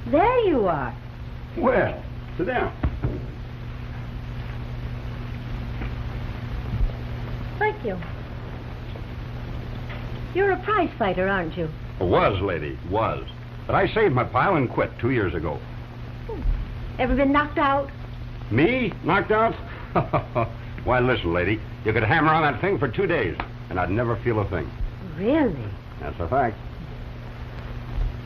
There you are. Well, sit down. Thank you. You're a prize fighter, aren't you? Was, lady, was. But I saved my pile and quit 2 years ago. Ever been knocked out? Me? Knocked out? Why, listen, lady. You could hammer on that thing for 2 days, and I'd never feel a thing. Really? That's a fact.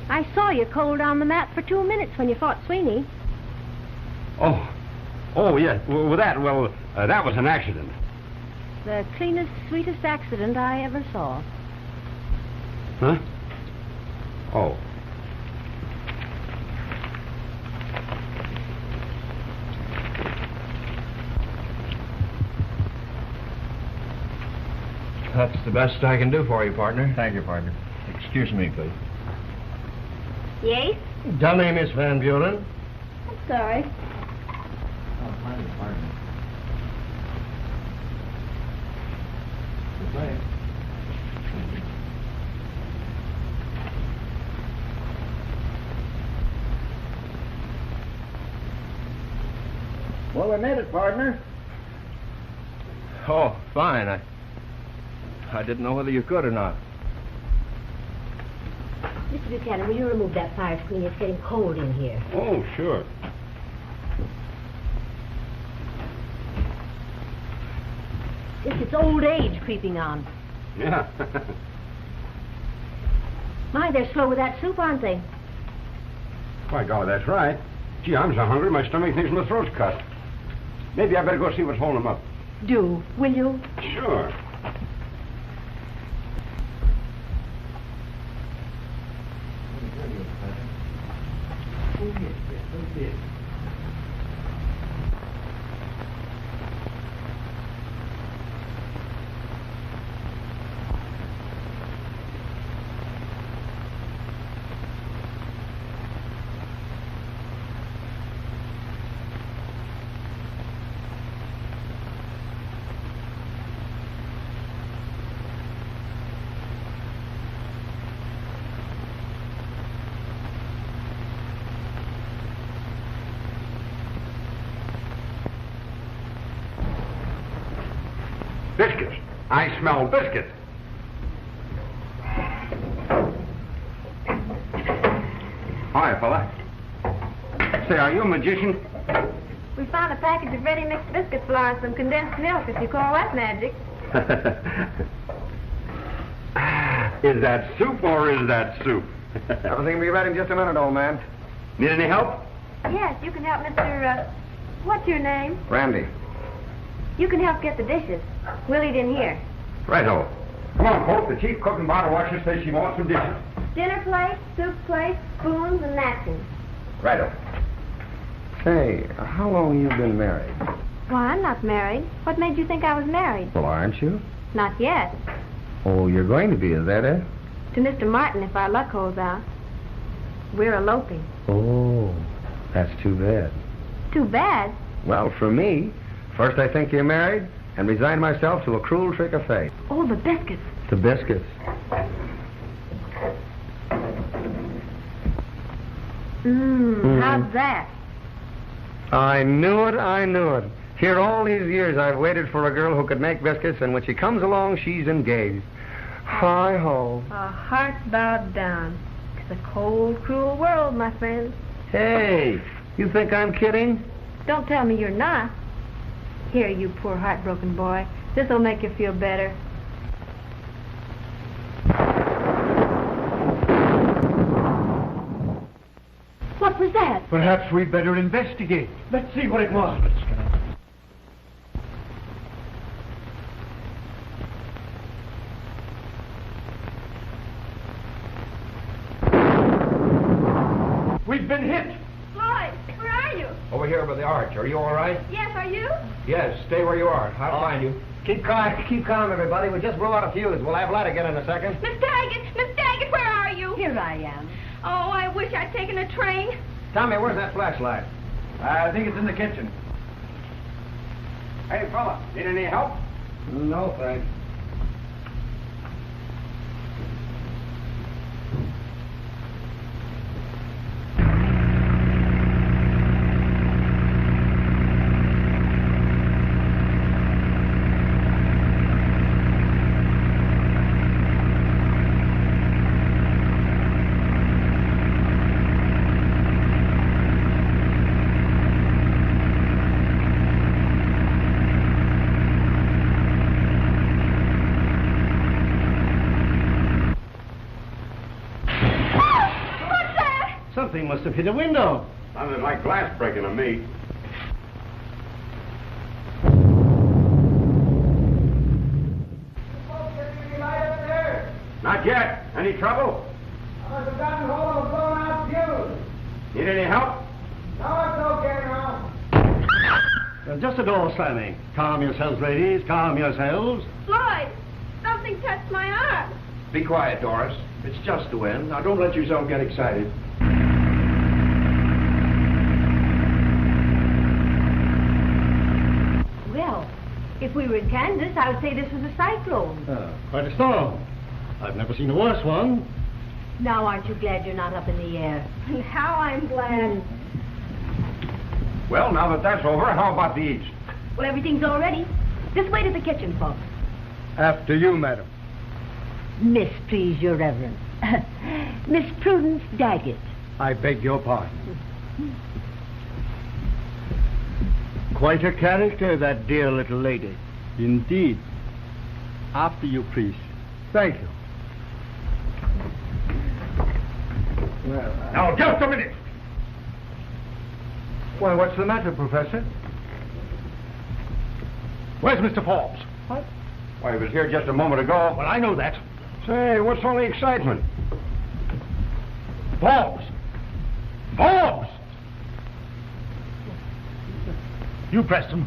I saw you cold on the mat for 2 minutes when you fought Sweeney. Oh, yeah. That was an accident. The cleanest, sweetest accident I ever saw. Huh? Oh. That's the best I can do for you, partner. Thank you, partner. Excuse me, please. Yes? Dummy, Miss Van Buren. I'm sorry. Oh, pardon. Well, we made it, partner. Oh, fine. I didn't know whether you could or not. Mr. Buchanan, will you remove that fire screen? It's getting cold in here. Oh, sure. It's old age creeping on. Yeah. My, they're slow with that soup, aren't they? By golly, that's right. Gee, I'm so hungry, my stomach thinks my throat's cut. Maybe I better go see what's holding them up. Do, will you? Sure. Biscuits. I smell biscuits. Hi, fella. Say, are you a magician? We found a package of ready-mixed biscuit flour and some condensed milk, if you call that magic. Is that soup or is that soup? Everything will be ready in just a minute, old man. Need any help? Yes, you can help Mr. What's your name? Randy. You can help get the dishes. We'll eat in here. Righto. Come on, folks. The chief cook and bottle washer says she wants some dishes. Dinner plates, soup plates, spoons, and napkins. Righto. Say, how long have you been married? Why, I'm not married. What made you think I was married? Well, aren't you? Not yet. Oh, you're going to be, is that it? To Mr. Martin, if our luck holds out. We're eloping. Oh, that's too bad. Too bad. Well, for me, first I think you're married and resign myself to a cruel trick of fate. Oh, the biscuits. The biscuits. How's that? I knew it, I knew it. Here all these years I've waited for a girl who could make biscuits, and when she comes along, she's engaged. Hi-ho. A heart bowed down. It's a cold, cruel world, my friend. Hey, you think I'm kidding? Don't tell me you're not. Here, you poor heartbroken boy. This'll make you feel better. What was that? Perhaps we'd better investigate. Let's see what it was. We've been hit. Floyd, where are you? Over here by the arch. Are you all right? Yes, are you? Yes, stay where you are. I'll find you. Keep calm, everybody. We just blew out a fuse. We'll have light again in a second. Miss Daggett, where are you? Here I am. Oh, I wish I'd taken a train. Tommy, where's that flashlight? I think it's in the kitchen. Hey, fella. Need any help? No, thanks. Something must have hit a window. Sounded like glass breaking to me. Not yet. Any trouble? I must have gotten hold of a blown out fuse. Need any help? No, it's okay now. Just a door slamming. Calm yourselves, ladies. Calm yourselves. Floyd, something touched my arm. Be quiet, Doris. It's just the wind. Now, don't let yourself get excited. Well, if we were in Kansas, I would say this was a cyclone. Quite a storm. I've never seen a worse one. Now, aren't you glad you're not up in the air? How I'm glad. Well, now that that's over, how about the eats? Well, everything's all ready. This way to the kitchen, folks. After you, madam. Miss, please, your reverence. Miss Prudence Daggett. I beg your pardon. Quite a character, that dear little lady. Indeed. After you, please. Thank you. Well, Now, just a minute. why, what's the matter, Professor? Where's Mr. Forbes? What? Why, he was here just a moment ago. Well, I know that. Say, what's all the excitement? Forbes! Forbes! You, Preston.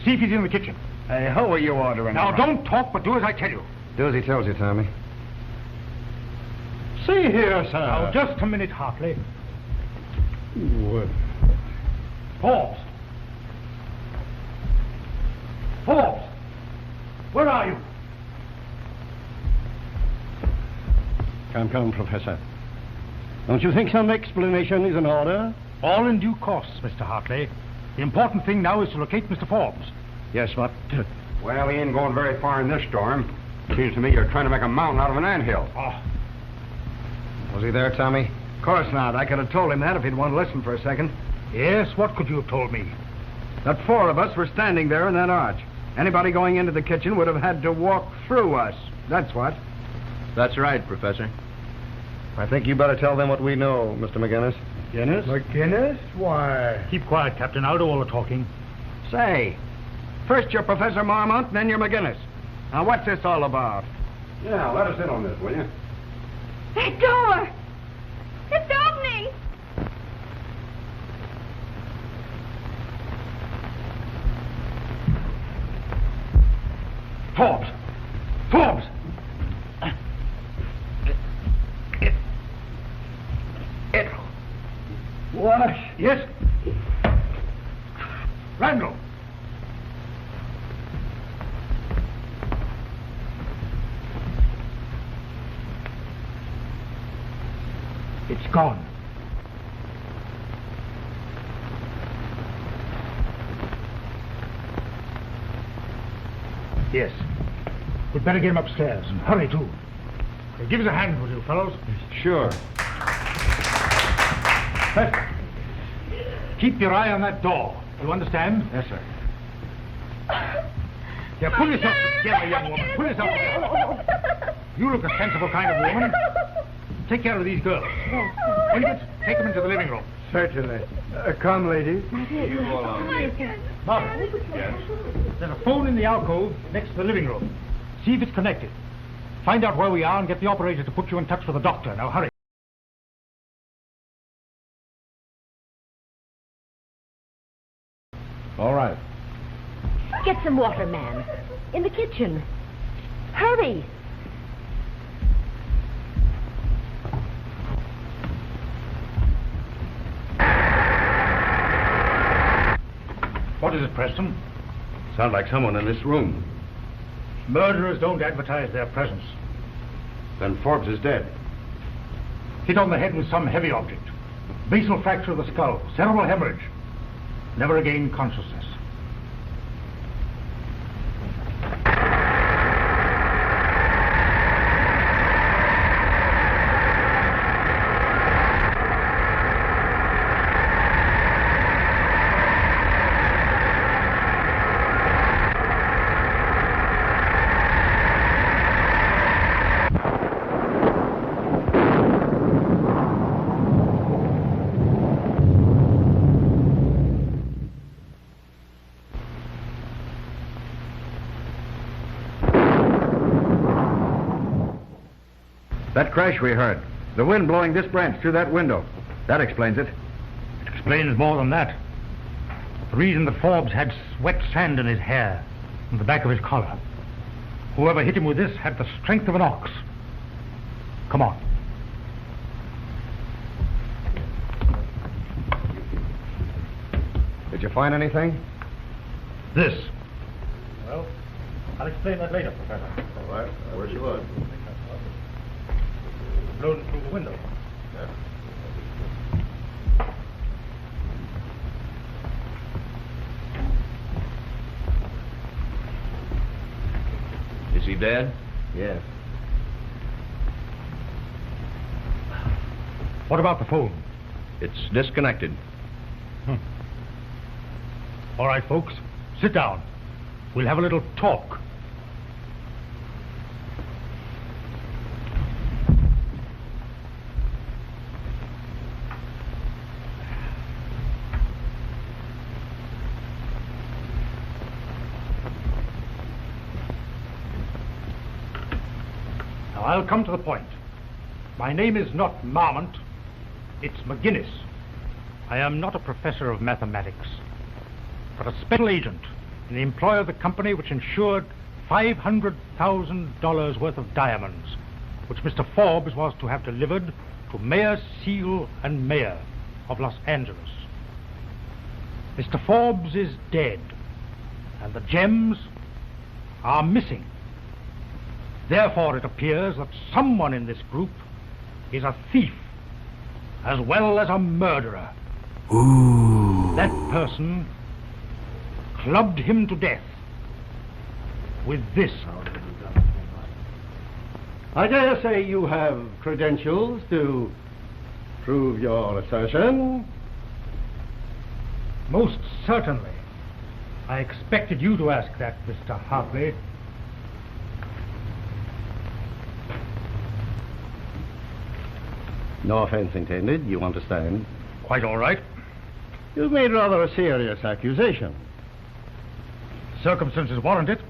See if he's in the kitchen. Hey, how are you ordering? Now, don't talk, but do as I tell you. Do as he tells you, Tommy. See here, sir. Now, just a minute, Hartley. What? Forbes! Forbes! Where are you? Come, Professor. Don't you think some explanation is in order? All in due course, Mr. Hartley. The important thing now is to locate Mr. Forbes. Yes, but... Well, he ain't going very far in this storm. Seems to me you're trying to make a mountain out of an anthill. Oh, Was he there, Tommy? Of course not. I could have told him that if he'd want to listen for a second. yes, what could you have told me? That 4 of us were standing there in that arch. Anybody going into the kitchen would have had to walk through us. That's what. That's right, Professor. I think you better tell them what we know, Mr. McGinnis. Guinness? McGinnis? Why? Keep quiet, Captain. I'll do all the talking. Say, first you're Professor Marmont, then you're McGinnis. Now, what's this all about? Yeah, let us in on this, will you? That door! It's opening! Forbes! Forbes! What? Yes? Randall! It's gone. Yes. We'd better get him upstairs, and hurry, too. Give us a hand, will you, fellows? Sure. Preston, keep your eye on that door. You understand? Yes, sir. Yeah, pull yourself together, young woman. Pull yourself together. You look a sensible kind of woman. Take care of these girls. Williams, take them into the living room. Certainly. Come, ladies. You go along. Margaret. Yes. There's a phone in the alcove next to the living room. See if it's connected. Find out where we are and get the operator to put you in touch with the doctor. Now, hurry. All right. Get some water, man. In the kitchen. Hurry. What is it, Preston? Sound like someone in this room. Murderers don't advertise their presence. Then Forbes is dead. Hit on the head with some heavy object. Basal fracture of the skull. Cerebral hemorrhage. Never regained consciousness. That crash we heard. The wind blowing this branch through that window. That explains it. It explains more than that. The reason that Forbes had wet sand in his hair and the back of his collar. Whoever hit him with this had the strength of an ox. Come on. Did you find anything? This. Well, I'll explain that later, Professor. All right. I wish you would. Blown through the window. Is he dead? Yes. What about the phone? It's disconnected. All right, folks, sit down. We'll have a little talk. Now, I'll come to the point. My name is not Marmont, it's McGinnis. I am not a professor of mathematics, but a special agent in the employ of the company which insured $500,000 worth of diamonds, which Mr. Forbes was to have delivered to Mayor Seal and Mayor of Los Angeles. Mr. Forbes is dead, and the gems are missing. Therefore, it appears that someone in this group is a thief as well as a murderer. Ooh. That person clubbed him to death with this. I dare say you have credentials to prove your assertion. Most certainly. I expected you to ask that, Mr. Hartley. No offense intended, you understand. Quite all right. You've made rather a serious accusation. Circumstances warrant it.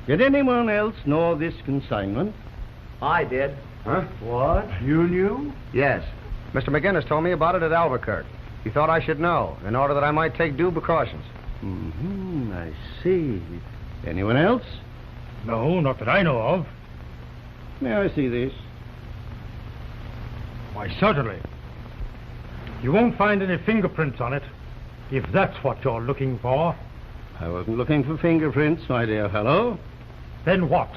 Did anyone else know of this consignment? I did. Huh? What? You knew? Yes. Mr. McGinnis told me about it at Albuquerque. He thought I should know, in order that I might take due precautions. Mm-hmm, I see. Anyone else? No, not that I know of. May I see this? Why, certainly. You won't find any fingerprints on it, if that's what you're looking for. I wasn't looking for fingerprints, my dear fellow. Then what?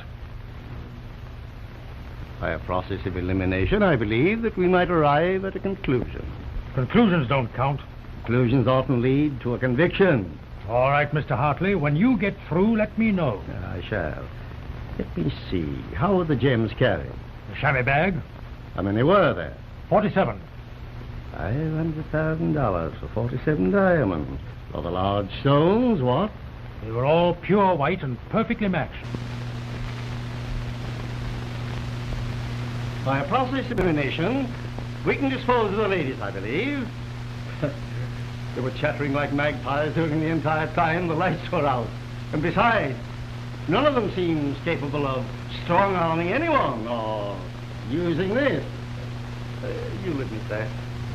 By a process of elimination, I believe that we might arrive at a conclusion. Conclusions don't count. Conclusions often lead to a conviction. All right, Mr. Hartley, when you get through, let me know. I shall. Let me see. How were the gems carried? The chamois bag? How many were there? 47. $500,000 for 47 diamonds. For the large stones, what? They were all pure white and perfectly matched. By a process of elimination, we can dispose of the ladies, I believe. They were chattering like magpies during the entire time the lights were out. And besides, none of them seems capable of strong-arming anyone or using this. You'll admit that.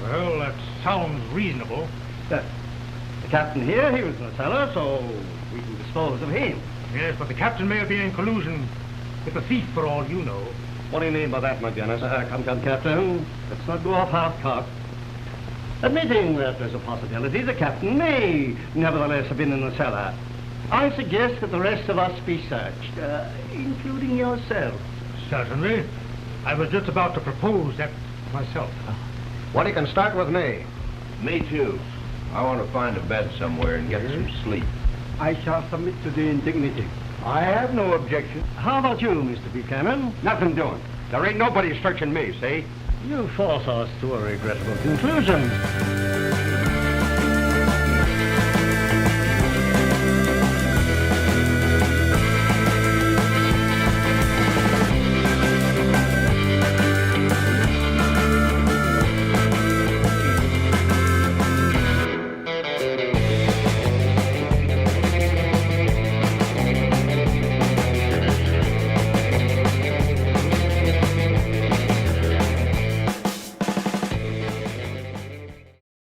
Well, that sounds reasonable. The captain here, he was in the cellar, so we can dispose of him. Yes, but the captain may be in collusion with the thief for all you know. What do you mean by that, McGinnis? Come, Captain. Let's not go off half-cocked. Admitting that there's a possibility the captain may nevertheless have been in the cellar, I suggest that the rest of us be searched, including yourself. Certainly. I was just about to propose that myself. Well, you can start with me. Me too. I want to find a bed somewhere and get some sleep. I shall submit to the indignity. I have no objection. How about you, Mr. Buchanan? Nothing doing. There ain't nobody searching me, see? You force us to a regrettable conclusion.